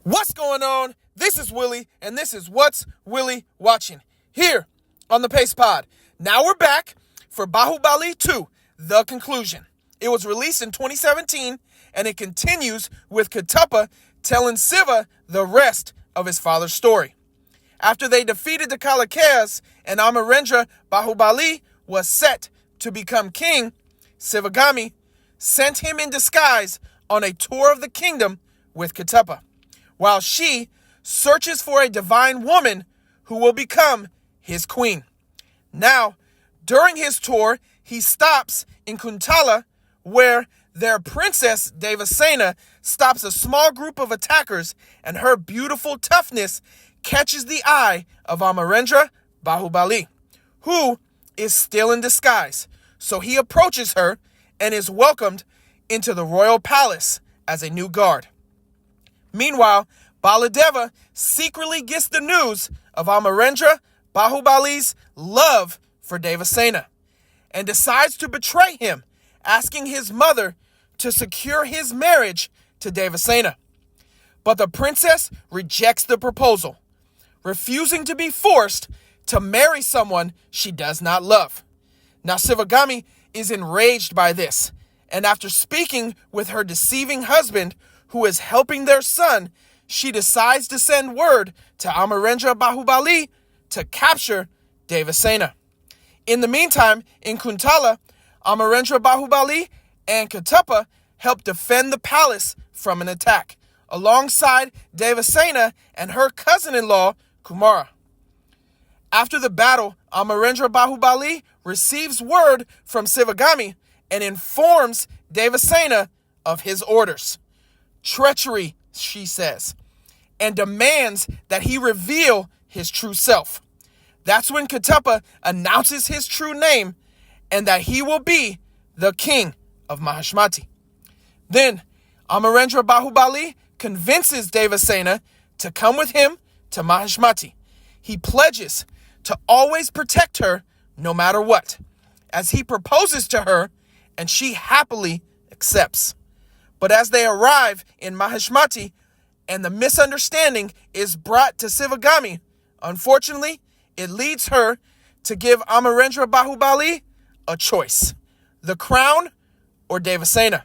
What's going on? This is Willie, and this is What's Willie Watching here on the Pace Pod. Now we're back for Baahubali 2, The Conclusion. It was released in 2017, and it continues with Katappa telling Siva the rest of his father's story. After they defeated the Kalakayas and Amarendra Baahubali was set to become king, Sivagami sent him in disguise on a tour of the kingdom with Katappa, while she searches for a divine woman who will become his queen. Now, during his tour, he stops in Kuntala, where their princess Devasena stops a small group of attackers, and her beautiful toughness catches the eye of Amarendra Baahubali, who is still in disguise. So he approaches her and is welcomed into the royal palace as a new guard. Meanwhile, Baladeva secretly gets the news of Amarendra Baahubali's love for Devasena and decides to betray him, asking his mother to secure his marriage to Devasena. But the princess rejects the proposal, refusing to be forced to marry someone she does not love. Now Sivagami is enraged by this, and after speaking with her deceiving husband, who is helping their son, she decides to send word to Amarendra Baahubali to capture Devasena. In the meantime, in Kuntala, Amarendra Baahubali and Katappa help defend the palace from an attack, alongside Devasena and her cousin-in-law, Kumara. After the battle, Amarendra Baahubali receives word from Sivagami and informs Devasena of his orders. Treachery, she says, and demands that he reveal his true self. That's when Katappa announces his true name and that he will be the king of Mahishmati. Then Amarendra Baahubali convinces Devasena to come with him to Mahishmati. He pledges to always protect her no matter what, as he proposes to her, and she happily accepts. But as they arrive in Mahishmati and the misunderstanding is brought to Sivagami, unfortunately, it leads her to give Amarendra Baahubali a choice: the crown or Devasena.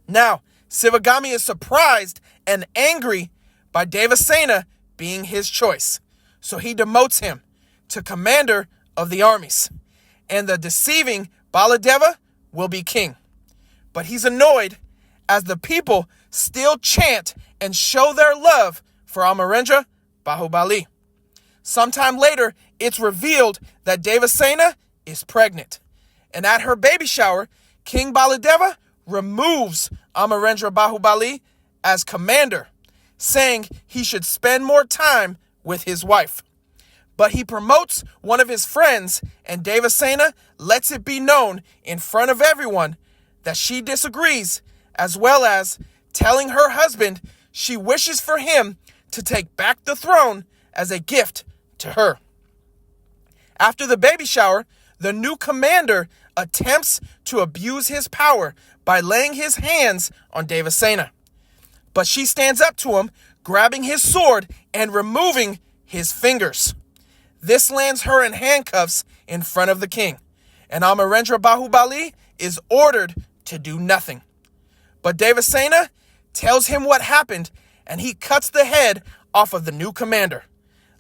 Now, Sivagami is surprised and angry by Devasena being his choice, so he demotes him to commander of the armies, and the deceiving Baladeva will be king. But he's annoyed as the people still chant and show their love for Amarendra Baahubali. Sometime later, it's revealed that Devasena is pregnant, and at her baby shower, King Baladeva removes Amarendra Baahubali as commander, saying he should spend more time with his wife. But he promotes one of his friends, and Devasena lets it be known in front of everyone that she disagrees, as well as telling her husband she wishes for him to take back the throne as a gift to her. After the baby shower, the new commander attempts to abuse his power by laying his hands on Devasena. But she stands up to him, grabbing his sword and removing his fingers. This lands her in handcuffs in front of the king, and Amarendra Baahubali is ordered to do nothing. But Devasena tells him what happened, and he cuts the head off of the new commander,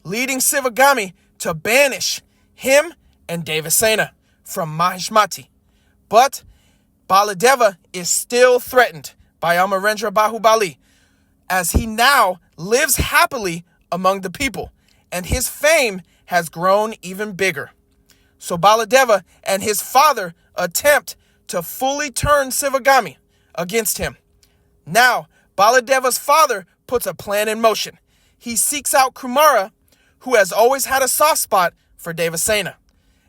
leading Sivagami to banish him and Devasena from Mahishmati. But Baladeva is still threatened by Amarendra Baahubali, as he now lives happily among the people, and his fame has grown even bigger. So Baladeva and his father attempt to fully turn Sivagami against him. Now, Baladeva's father puts a plan in motion. He seeks out Kumara, who has always had a soft spot for Devasena,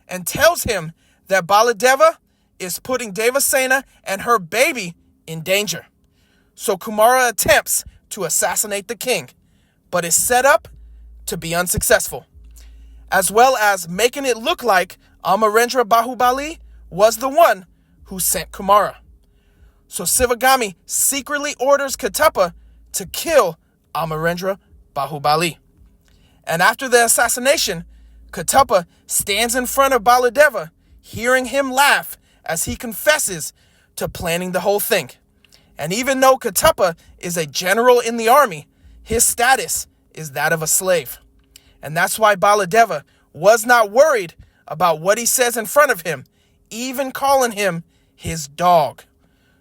and tells him that Baladeva is putting Devasena and her baby in danger. So Kumara attempts to assassinate the king, but is set up to be unsuccessful, as well as making it look like Amarendra Baahubali was the one who sent Kumara. So Sivagami secretly orders Katappa to kill Amarendra Bahubali. And after the assassination, Katappa stands in front of Baladeva, hearing him laugh as he confesses to planning the whole thing. And even though Katappa is a general in the army, his status is that of a slave. And that's why Baladeva was not worried about what he says in front of him, even calling him his dog.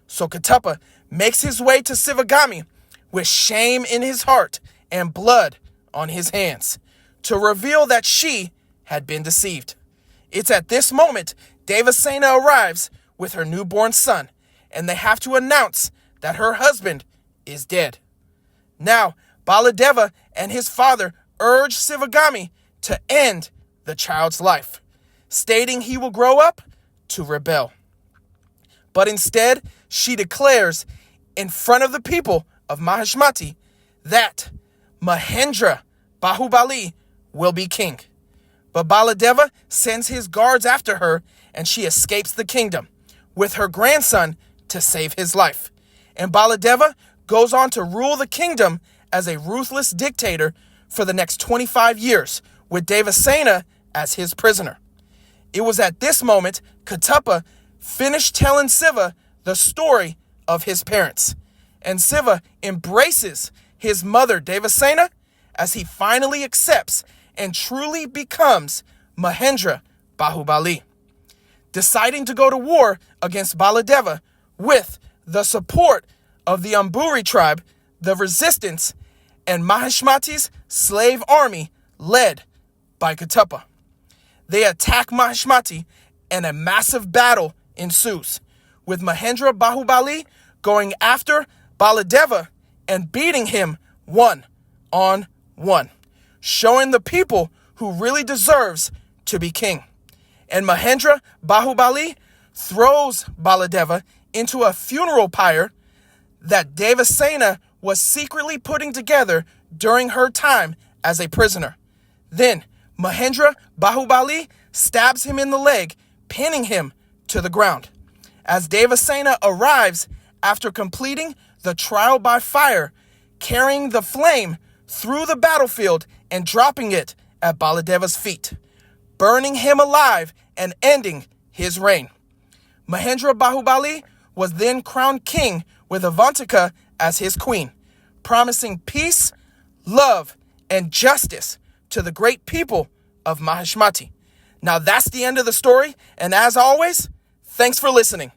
So Katappa makes his way to Sivagami with shame in his heart and blood on his hands to reveal that she had been deceived. It's at this moment Devasena arrives with her newborn son, and they have to announce that her husband is dead. Now, Baladeva and his father urge Sivagami to end the child's life, stating he will grow up to rebel. But instead, she declares in front of the people of Mahishmati that Mahendra Bahubali will be king. But Baladeva sends his guards after her, and she escapes the kingdom with her grandson to save his life. And Baladeva goes on to rule the kingdom as a ruthless dictator for the next 25 years, with Devasena as his prisoner. It was at this moment Katappa finished telling Siva the story of his parents, and Siva embraces his mother Devasena as he finally accepts and truly becomes Mahendra Bahubali, deciding to go to war against Baladeva with the support of the Amburi tribe, the resistance, and Mahishmati's slave army led by Katappa. They attack Mahishmati, and a massive battle ensues, with Mahendra Bahubali going after Baladeva and beating him 1-on-1, showing the people who really deserves to be king. And Mahendra Bahubali throws Baladeva into a funeral pyre that Devasena was secretly putting together during her time as a prisoner. Then Mahendra Bahubali stabs him in the leg, pinning him to the ground. As Devasena arrives after completing the trial by fire, carrying the flame through the battlefield and dropping it at Baladeva's feet, burning him alive and ending his reign. Mahendra Bahubali was then crowned king with Avantika as his queen, promising peace, love, and justice to the great people of Mahishmati. Now that's the end of the story, and as always, thanks for listening.